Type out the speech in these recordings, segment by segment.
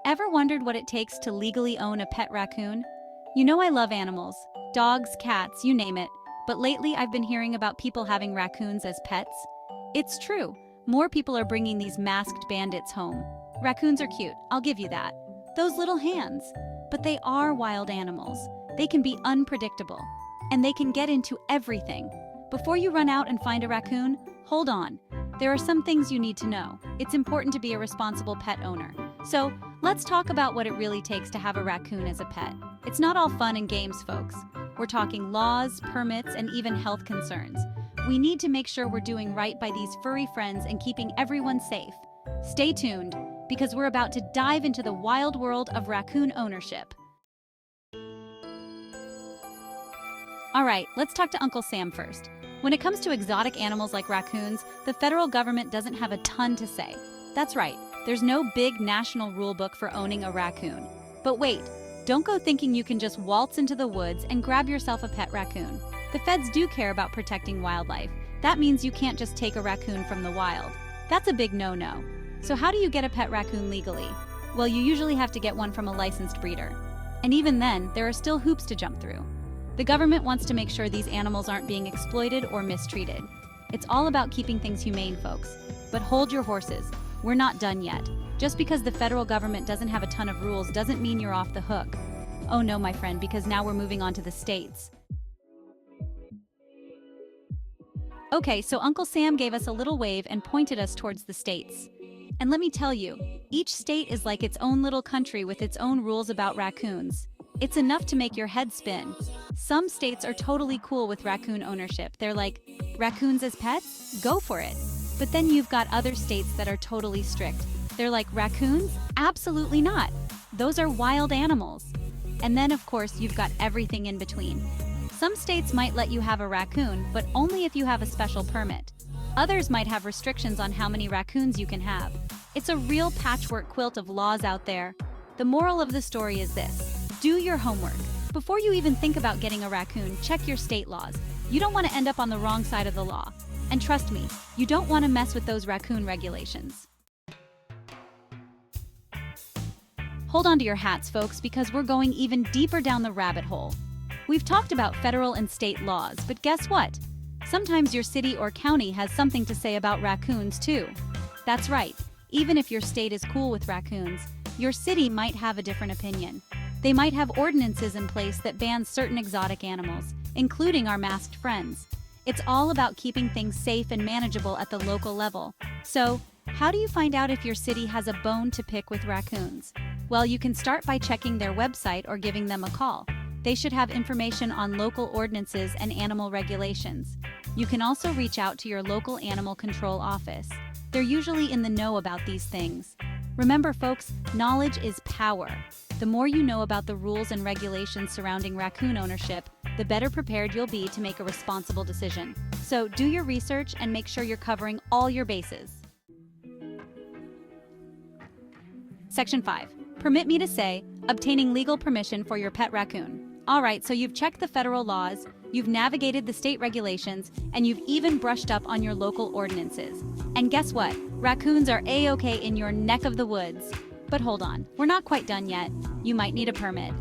Ever wondered what it takes to legally own a pet raccoon? You know I love animals. Dogs, cats, you name it. But lately I've been hearing about people having raccoons as pets. It's true. More people are bringing these masked bandits home. Raccoons are cute, I'll give you that. Those little hands. But they are wild animals. They can be unpredictable. And they can get into everything. Before you run out and find a raccoon, hold on. There are some things you need to know. It's important to be a responsible pet owner. So, let's talk about what it really takes to have a raccoon as a pet. It's not all fun and games, folks. We're talking laws, permits, and even health concerns. We need to make sure we're doing right by these furry friends and keeping everyone safe. Stay tuned, because we're about to dive into the wild world of raccoon ownership. All right, let's talk to Uncle Sam first. When it comes to exotic animals like raccoons, the federal government doesn't have a ton to say. That's right, there's no big national rule book for owning a raccoon. But wait, don't go thinking you can just waltz into the woods and grab yourself a pet raccoon. The feds do care about protecting wildlife. That means you can't just take a raccoon from the wild. That's a big no-no. So how do you get a pet raccoon legally? Well, you usually have to get one from a licensed breeder. And even then, there are still hoops to jump through. The government wants to make sure these animals aren't being exploited or mistreated. It's all about keeping things humane, folks. But hold your horses. We're not done yet. Just because the federal government doesn't have a ton of rules doesn't mean you're off the hook. Oh no, my friend, because now we're moving on to the states. Okay, so Uncle Sam gave us a little wave and pointed us towards the states. And let me tell you, each state is like its own little country with its own rules about raccoons. It's enough to make your head spin. Some states are totally cool with raccoon ownership. They're like, raccoons as pets? Go for it. But then you've got other states that are totally strict. They're like, raccoons? Absolutely not. Those are wild animals. And then, of course, you've got everything in between. Some states might let you have a raccoon, but only if you have a special permit. Others might have restrictions on how many raccoons you can have. It's a real patchwork quilt of laws out there. The moral of the story is this: do your homework. Before you even think about getting a raccoon, check your state laws. You don't want to end up on the wrong side of the law. And trust me, you don't want to mess with those raccoon regulations. Hold on to your hats, folks, because we're going even deeper down the rabbit hole. We've talked about federal and state laws, but guess what? Sometimes your city or county has something to say about raccoons, too. That's right, even if your state is cool with raccoons, your city might have a different opinion. They might have ordinances in place that ban certain exotic animals, including our masked friends. It's all about keeping things safe and manageable at the local level. So, how do you find out if your city has a bone to pick with raccoons? Well, you can start by checking their website or giving them a call. They should have information on local ordinances and animal regulations. You can also reach out to your local animal control office. They're usually in the know about these things. Remember, folks, knowledge is power. The more you know about the rules and regulations surrounding raccoon ownership, the better prepared you'll be to make a responsible decision. So do your research and make sure you're covering all your bases. Section 5. Permit me to say, obtaining legal permission for your pet raccoon. All right, so you've checked the federal laws, you've navigated the state regulations, and you've even brushed up on your local ordinances. And guess what? Raccoons are A-okay in your neck of the woods. But hold on, we're not quite done yet. You might need a permit.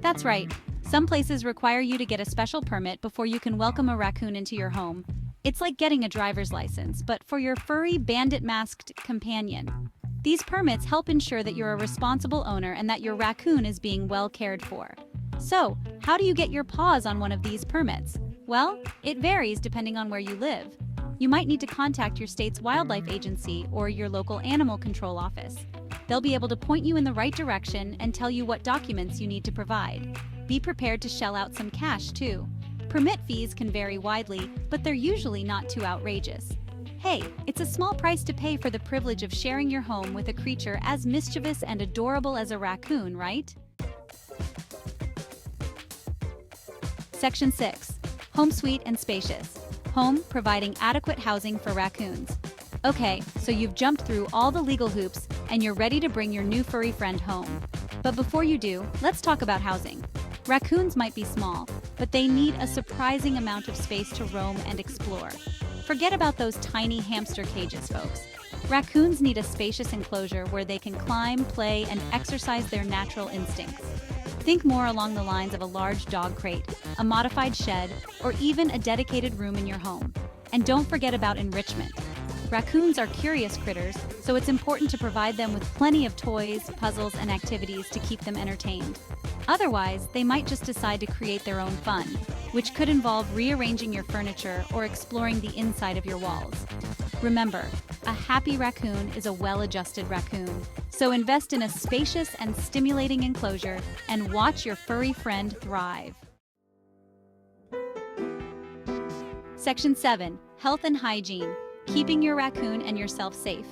That's right. Some places require you to get a special permit before you can welcome a raccoon into your home. It's like getting a driver's license, but for your furry, bandit-masked companion. These permits help ensure that you're a responsible owner and that your raccoon is being well cared for. So, how do you get your paws on one of these permits? Well, it varies depending on where you live. You might need to contact your state's wildlife agency or your local animal control office. They'll be able to point you in the right direction and tell you what documents you need to provide. Be prepared to shell out some cash, too. Permit fees can vary widely, but they're usually not too outrageous. Hey, it's a small price to pay for the privilege of sharing your home with a creature as mischievous and adorable as a raccoon, right? Section 6. Home sweet and spacious. Home providing adequate housing for raccoons. Okay, so you've jumped through all the legal hoops and you're ready to bring your new furry friend home. But before you do, let's talk about housing. Raccoons might be small, but they need a surprising amount of space to roam and explore. Forget about those tiny hamster cages, folks. Raccoons need a spacious enclosure where they can climb, play, and exercise their natural instincts. Think more along the lines of a large dog crate, a modified shed, or even a dedicated room in your home. And don't forget about enrichment. Raccoons are curious critters, so it's important to provide them with plenty of toys, puzzles, and activities to keep them entertained. Otherwise, they might just decide to create their own fun, which could involve rearranging your furniture or exploring the inside of your walls. Remember, a happy raccoon is a well-adjusted raccoon, so invest in a spacious and stimulating enclosure and watch your furry friend thrive. Section 7. Health and Hygiene. Keeping your raccoon and yourself safe.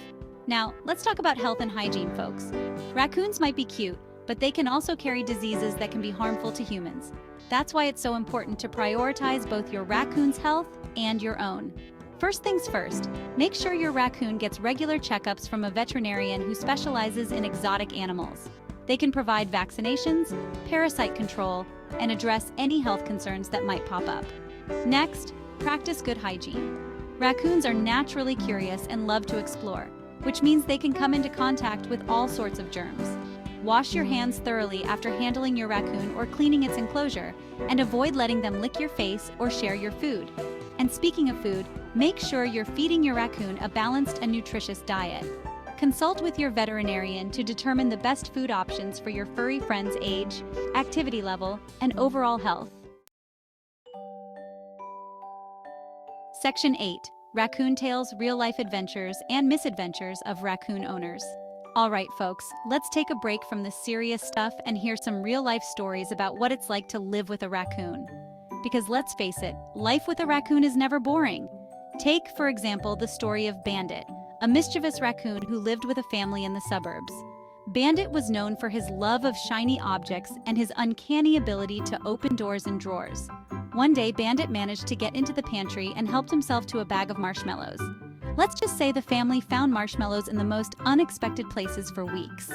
Now, let's talk about health and hygiene, folks. Raccoons might be cute, but they can also carry diseases that can be harmful to humans. That's why it's so important to prioritize both your raccoon's health and your own. First things first, make sure your raccoon gets regular checkups from a veterinarian who specializes in exotic animals. They can provide vaccinations, parasite control, and address any health concerns that might pop up. Next, practice good hygiene. Raccoons are naturally curious and love to explore, which means they can come into contact with all sorts of germs. Wash your hands thoroughly after handling your raccoon or cleaning its enclosure, and avoid letting them lick your face or share your food. And speaking of food, make sure you're feeding your raccoon a balanced and nutritious diet. Consult with your veterinarian to determine the best food options for your furry friend's age, activity level, and overall health. Section 8. Raccoon Tales, Real-Life Adventures and Misadventures of Raccoon Owners. All right, folks, let's take a break from the serious stuff and hear some real-life stories about what it's like to live with a raccoon. Because let's face it, life with a raccoon is never boring. Take, for example, the story of Bandit, a mischievous raccoon who lived with a family in the suburbs. Bandit was known for his love of shiny objects and his uncanny ability to open doors and drawers. One day, Bandit managed to get into the pantry and helped himself to a bag of marshmallows. Let's just say the family found marshmallows in the most unexpected places for weeks.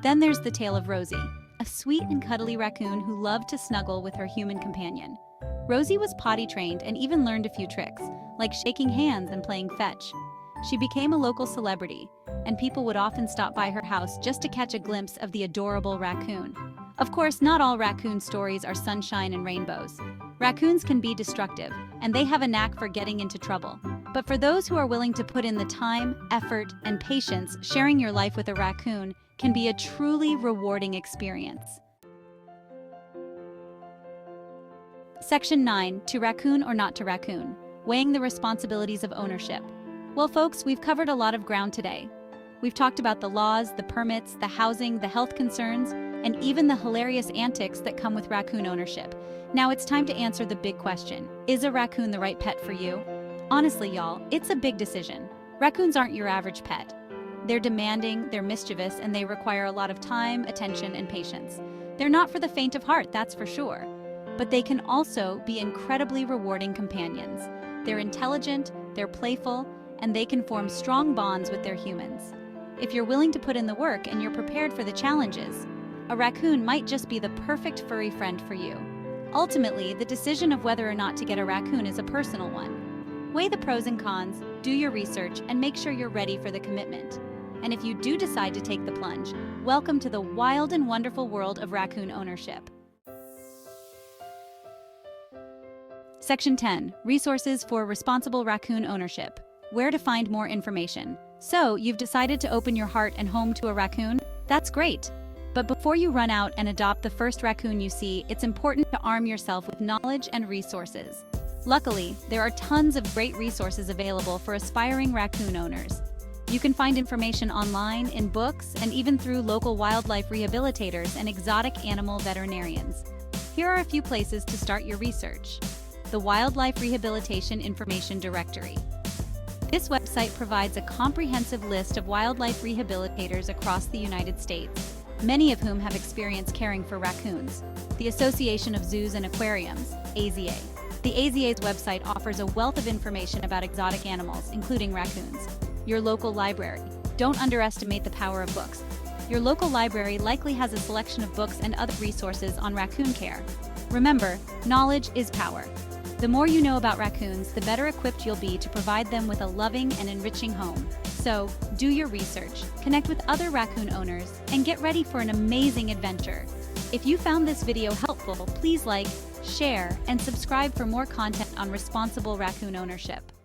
Then there's the tale of Rosie, a sweet and cuddly raccoon who loved to snuggle with her human companion. Rosie was potty trained and even learned a few tricks, like shaking hands and playing fetch. She became a local celebrity, and people would often stop by her house just to catch a glimpse of the adorable raccoon. Of course, not all raccoon stories are sunshine and rainbows. Raccoons can be destructive, and they have a knack for getting into trouble. But for those who are willing to put in the time, effort, and patience, sharing your life with a raccoon can be a truly rewarding experience. Section 9. To raccoon or not to raccoon. Weighing the responsibilities of ownership. Well, folks, we've covered a lot of ground today. We've talked about the laws, the permits, the housing, the health concerns, and even the hilarious antics that come with raccoon ownership. Now it's time to answer the big question. Is a raccoon the right pet for you? Honestly, y'all, it's a big decision. Raccoons aren't your average pet. They're demanding, they're mischievous, and they require a lot of time, attention, and patience. They're not for the faint of heart, that's for sure. But they can also be incredibly rewarding companions. They're intelligent, they're playful, and they can form strong bonds with their humans. If you're willing to put in the work and you're prepared for the challenges, a raccoon might just be the perfect furry friend for you. Ultimately, the decision of whether or not to get a raccoon is a personal one. Weigh the pros and cons, do your research, and make sure you're ready for the commitment. And if you do decide to take the plunge, welcome to the wild and wonderful world of raccoon ownership. Section 10. Resources for responsible raccoon ownership. Where to find more information. So, you've decided to open your heart and home to a raccoon? That's great! But before you run out and adopt the first raccoon you see, it's important to arm yourself with knowledge and resources. Luckily, there are tons of great resources available for aspiring raccoon owners. You can find information online, in books, and even through local wildlife rehabilitators and exotic animal veterinarians. Here are a few places to start your research. The Wildlife Rehabilitation Information Directory. This website provides a comprehensive list of wildlife rehabilitators across the United States, many of whom have experience caring for raccoons. The Association of Zoos and Aquariums, AZA. The AZA's website offers a wealth of information about exotic animals, including raccoons. Your local library. Don't underestimate the power of books. Your local library likely has a selection of books and other resources on raccoon care. Remember, knowledge is power. The more you know about raccoons, the better equipped you'll be to provide them with a loving and enriching home. So, do your research, connect with other raccoon owners, and get ready for an amazing adventure. If you found this video helpful, please like, share, and subscribe for more content on responsible raccoon ownership.